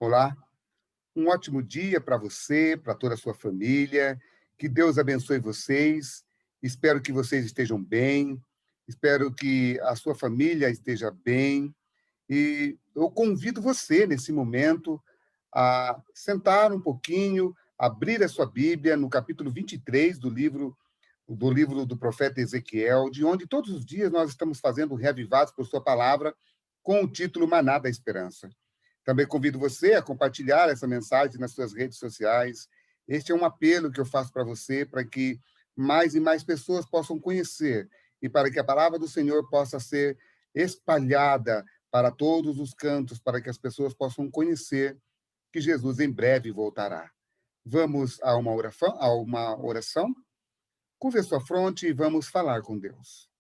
Olá, um ótimo dia para você, para toda a sua família. Que Deus abençoe vocês. Espero que vocês estejam bem. Espero que a sua família esteja bem. E eu convido você, nesse momento, a sentar um pouquinho, abrir a sua Bíblia no capítulo 23 do livro do profeta Ezequiel, de onde todos os dias nós estamos fazendo reavivados por sua palavra, com o título Maná da Esperança. Também convido você a compartilhar essa mensagem nas suas redes sociais. Este é um apelo que eu faço para você, para que mais e mais pessoas possam conhecer e para que a palavra do Senhor possa ser espalhada para todos os cantos, para que as pessoas possam conhecer que Jesus em breve voltará. Vamos a uma oração? Curve a sua fronte e vamos falar com Deus.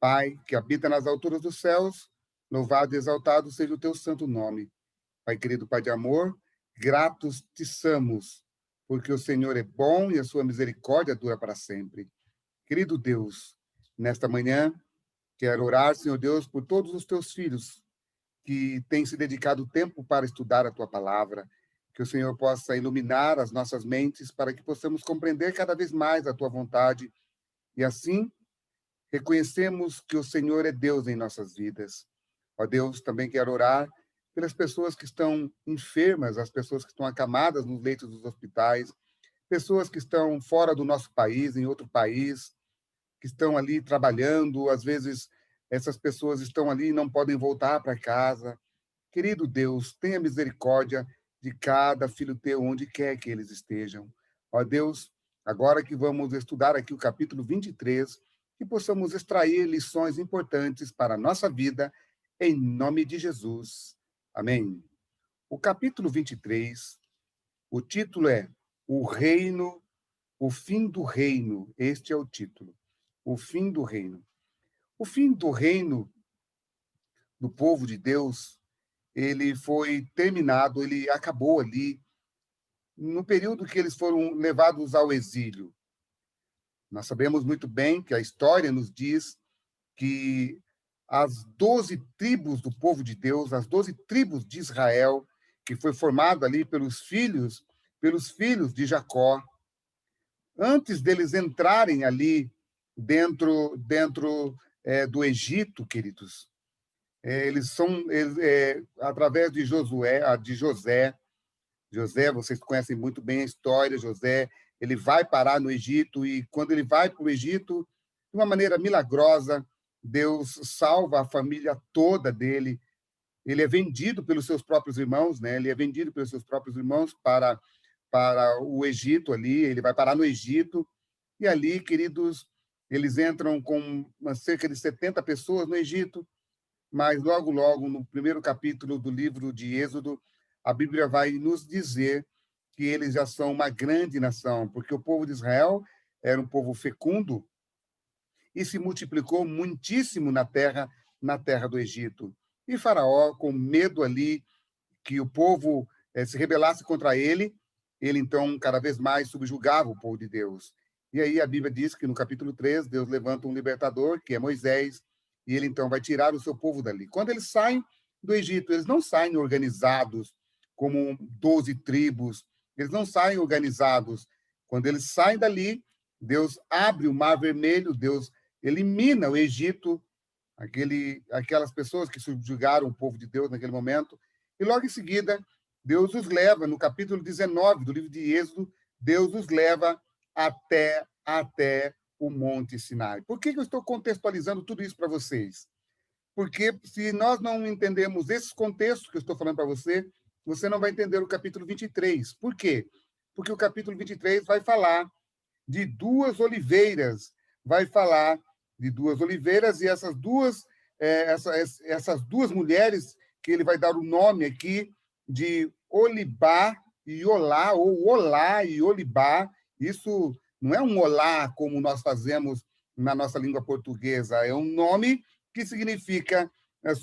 Pai, que habita nas alturas dos céus, louvado e exaltado seja o teu santo nome. Pai querido, Pai de amor, gratos te somos, porque o Senhor é bom e a sua misericórdia dura para sempre. Querido Deus, nesta manhã, quero orar, Senhor Deus, por todos os teus filhos que têm se dedicado tempo para estudar a tua palavra, que o Senhor possa iluminar as nossas mentes para que possamos compreender cada vez mais a tua vontade e assim reconhecemos que o Senhor é Deus em nossas vidas. Ó Deus, também quero orar pelas pessoas que estão enfermas, as pessoas que estão acamadas nos leitos dos hospitais, pessoas que estão fora do nosso país, em outro país, que estão ali trabalhando, às vezes essas pessoas estão ali e não podem voltar para casa. Querido Deus, tenha misericórdia de cada filho teu, onde quer que eles estejam. Ó Deus, agora que vamos estudar aqui o capítulo 23, que possamos extrair lições importantes para a nossa vida, em nome de Jesus. Amém. O capítulo 23, o título é O Reino, o Fim do Reino. Este é o título. O Fim do Reino. O fim do reino do povo de Deus, ele foi terminado, ele acabou ali no período que eles foram levados ao exílio. Nós sabemos muito bem que a história nos diz que as 12 tribos do povo de Deus, as 12 tribos de Israel, que foi formado ali pelos filhos de Jacó, antes deles entrarem ali dentro do Egito, queridos, através de José, vocês conhecem muito bem a história. José, ele vai parar no Egito e quando ele vai para o Egito, de uma maneira milagrosa, Deus salva a família toda dele. Ele é vendido pelos seus próprios irmãos, né? Ele é vendido pelos seus próprios irmãos para o Egito ali. Ele vai parar no Egito e ali, queridos, eles entram com cerca de 70 pessoas no Egito, mas logo, logo, no primeiro capítulo do livro de Êxodo, a Bíblia vai nos dizer que eles já são uma grande nação, porque o povo de Israel era um povo fecundo e se multiplicou muitíssimo na terra do Egito. E Faraó, com medo ali que o povo se rebelasse contra ele, ele então cada vez mais subjugava o povo de Deus. E aí a Bíblia diz que no capítulo 3, Deus levanta um libertador, que é Moisés, e ele então vai tirar o seu povo dali. Quando eles saem do Egito, eles não saem organizados como 12 tribos, eles não saem organizados. Quando eles saem dali, Deus abre o Mar Vermelho, Deus elimina o Egito, aquelas pessoas que subjugaram o povo de Deus naquele momento, e logo em seguida, Deus os leva, no capítulo 19 do livro de Êxodo, Deus os leva até o Monte Sinai. Por que eu estou contextualizando tudo isso para vocês? Porque se nós não entendemos esses contextos que eu estou falando para você, você não vai entender o capítulo 23. Por quê? Porque o capítulo 23 vai falar de duas oliveiras, vai falar de duas oliveiras e essas duas mulheres, que ele vai dar o nome aqui de Olibá e Olá, ou Olá e Olibá. Isso não é um olá como nós fazemos na nossa língua portuguesa, é um nome que significa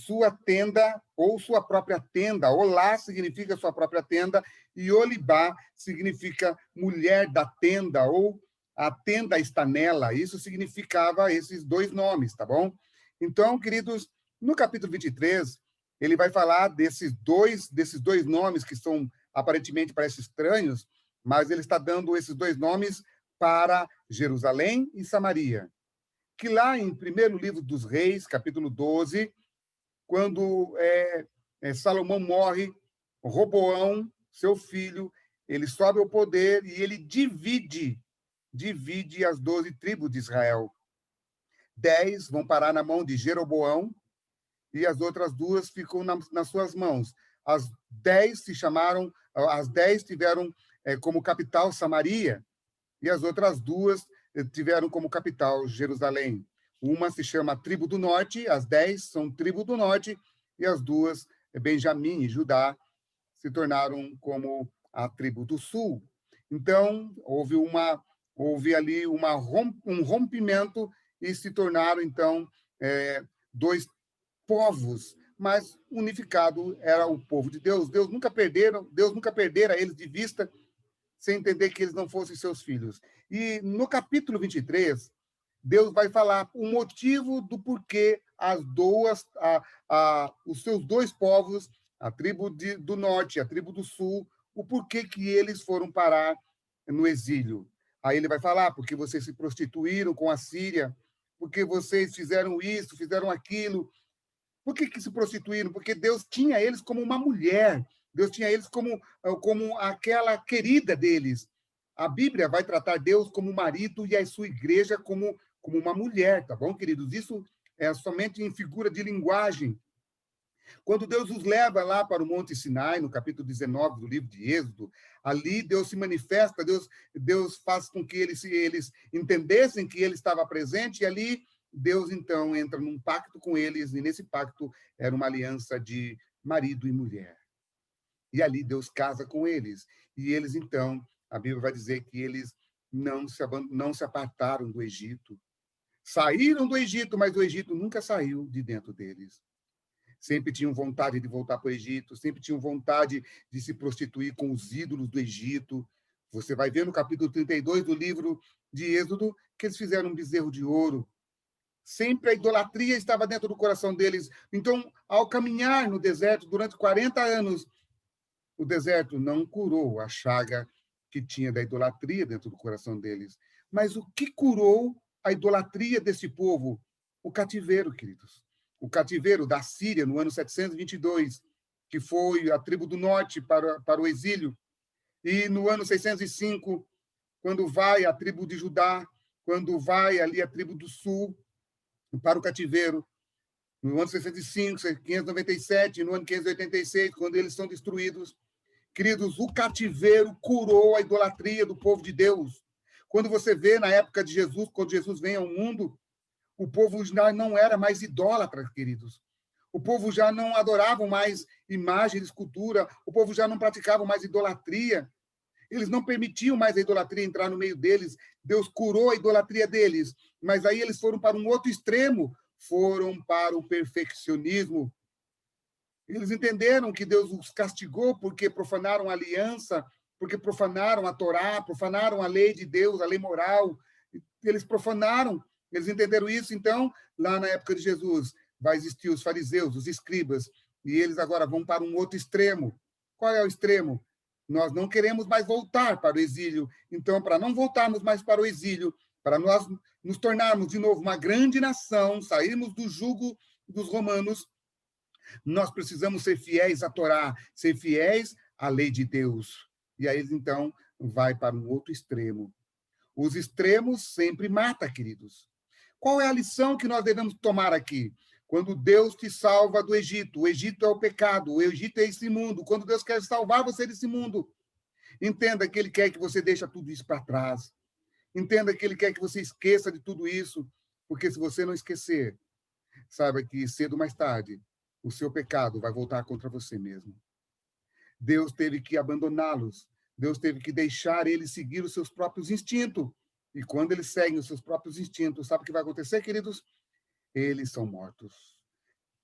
sua tenda ou sua própria tenda. Olá significa sua própria tenda e Olibá significa mulher da tenda ou a tenda está nela. Isso significava esses dois nomes, tá bom? Então, queridos, no capítulo 23, ele vai falar desses dois nomes que são aparentemente parecem estranhos, mas ele está dando esses dois nomes para Jerusalém e Samaria. Que lá em primeiro livro dos Reis, capítulo 12, quando Salomão morre, Roboão, seu filho, ele sobe ao poder e ele divide as 12 tribos de Israel. 10 vão parar na mão de Jeroboão e as outras 2 ficam nas suas mãos. As 10 tiveram como capital Samaria e as outras 2 tiveram como capital Jerusalém. Uma se chama Tribo do Norte, as 10 são Tribo do Norte, e as 2, Benjamim e Judá, se tornaram como a Tribo do Sul. Então, houve ali um rompimento e se tornaram, então, 2 povos, mas unificado era o povo de Deus. Deus nunca perdera eles de vista, sem entender que eles não fossem seus filhos. E no capítulo 23, Deus vai falar o motivo do porquê os seus 2 povos, a tribo do norte e a tribo do sul, o porquê que eles foram parar no exílio. Aí ele vai falar, porque vocês se prostituíram com a Síria, porque vocês fizeram isso, fizeram aquilo. Por que se prostituíram? Porque Deus tinha eles como uma mulher, Deus tinha eles como aquela querida deles. A Bíblia vai tratar Deus como marido e a sua igreja como uma mulher, tá bom, queridos? Isso é somente em figura de linguagem. Quando Deus os leva lá para o Monte Sinai, no capítulo 19 do livro de Êxodo, ali Deus se manifesta, Deus faz com que eles entendessem que ele estava presente, e ali Deus, então, entra num pacto com eles, e nesse pacto era uma aliança de marido e mulher. E ali Deus casa com eles. E eles, então, a Bíblia vai dizer que eles não se apartaram do Egito. Saíram do Egito, mas o Egito nunca saiu de dentro deles. Sempre tinham vontade de voltar para o Egito, sempre tinham vontade de se prostituir com os ídolos do Egito. Você vai ver no capítulo 32 do livro de Êxodo que eles fizeram um bezerro de ouro. Sempre a idolatria estava dentro do coração deles. Então, ao caminhar no deserto durante 40 anos, o deserto não curou a chaga que tinha da idolatria dentro do coração deles. Mas o que curou a idolatria desse povo? O cativeiro, queridos. O cativeiro da Síria, no ano 722, que foi a tribo do norte para o exílio. E no ano 605, quando vai a tribo de Judá, quando vai ali a tribo do sul para o cativeiro. No ano 605, 597, no ano 586, quando eles são destruídos. Queridos, o cativeiro curou a idolatria do povo de Deus. Quando você vê na época de Jesus, quando Jesus vem ao mundo, o povo já não era mais idólatra, queridos. O povo já não adorava mais imagem de escultura, o povo já não praticava mais idolatria. Eles não permitiam mais a idolatria entrar no meio deles. Deus curou a idolatria deles, mas aí eles foram para um outro extremo, foram para o perfeccionismo. Eles entenderam que Deus os castigou porque profanaram a aliança, porque profanaram a Torá, profanaram a lei de Deus, a lei moral. Eles profanaram, eles entenderam isso. Então, lá na época de Jesus, vai existir os fariseus, os escribas, e eles agora vão para um outro extremo. Qual é o extremo? Nós não queremos mais voltar para o exílio. Então, para não voltarmos mais para o exílio, para nós nos tornarmos de novo uma grande nação, sairmos do jugo dos romanos, nós precisamos ser fiéis à Torá, ser fiéis à lei de Deus. E aí, então, vai para um outro extremo. Os extremos sempre matam, queridos. Qual é a lição que nós devemos tomar aqui? Quando Deus te salva do Egito, o Egito é o pecado, o Egito é esse mundo. Quando Deus quer salvar você desse mundo, entenda que Ele quer que você deixe tudo isso para trás. Entenda que Ele quer que você esqueça de tudo isso, porque se você não esquecer, saiba que cedo ou mais tarde, o seu pecado vai voltar contra você mesmo. Deus teve que abandoná-los. Deus teve que deixar eles seguir os seus próprios instintos. E quando eles seguem os seus próprios instintos, sabe o que vai acontecer, queridos? Eles são mortos.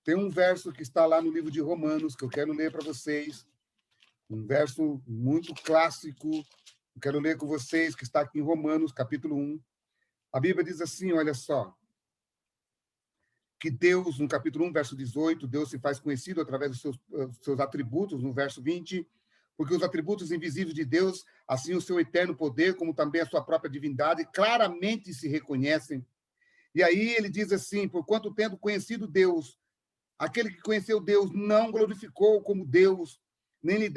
Tem um verso que está lá no livro de Romanos, que eu quero ler para vocês. Um verso muito clássico. Eu quero ler com vocês, que está aqui em Romanos, capítulo 1. A Bíblia diz assim, olha só. que Deus, no capítulo 1, verso 18, Deus se faz conhecido através dos seus atributos, no verso 20, porque os atributos invisíveis de Deus, assim o seu eterno poder, como também a sua própria divindade, claramente se reconhecem. E aí ele diz assim: porquanto tendo conhecido Deus, aquele que conheceu Deus não glorificou como Deus, nem lhe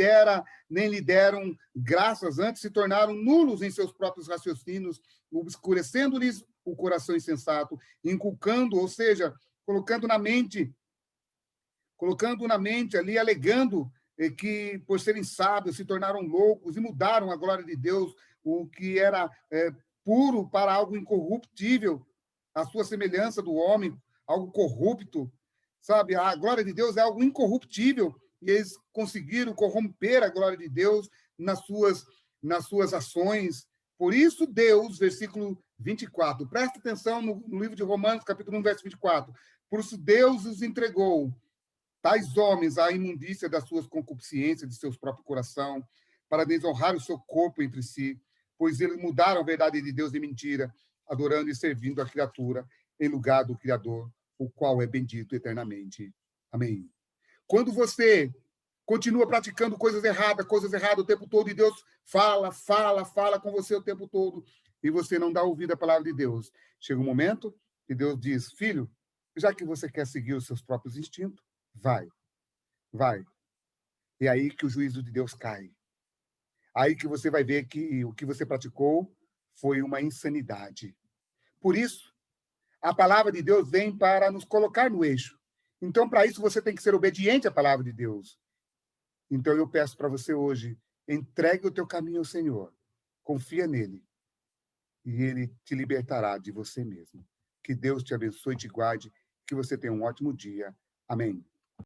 deram graças, antes se tornaram nulos em seus próprios raciocínios, obscurecendo-lhes o coração insensato, inculcando, ou seja, colocando na mente ali, alegando que, por serem sábios, se tornaram loucos e mudaram a glória de Deus, o que era puro, para algo incorruptível, a sua semelhança do homem, algo corrupto, sabe? A glória de Deus é algo incorruptível, e eles conseguiram corromper a glória de Deus nas suas ações. Por isso, Deus, versículo 24, presta atenção no livro de Romanos, capítulo 1, verso 24. Por isso, Deus os entregou, tais homens, à imundícia das suas concupiscências, de seus próprios coração, para desonrar o seu corpo entre si, pois eles mudaram a verdade de Deus em mentira, adorando e servindo a criatura em lugar do Criador, o qual é bendito eternamente. Amém. Quando você continua praticando coisas erradas o tempo todo, e Deus fala com você o tempo todo, e você não dá ouvido à palavra de Deus, chega um momento que Deus diz: filho, já que você quer seguir os seus próprios instintos, vai. É aí que o juízo de Deus cai. Aí que você vai ver que o que você praticou foi uma insanidade. Por isso, a palavra de Deus vem para nos colocar no eixo. Então, para isso, você tem que ser obediente à palavra de Deus. Então, eu peço para você hoje, entregue o teu caminho ao Senhor. Confia nele. E ele te libertará de você mesmo. Que Deus te abençoe e te guarde. Que você tenha um ótimo dia. Amém.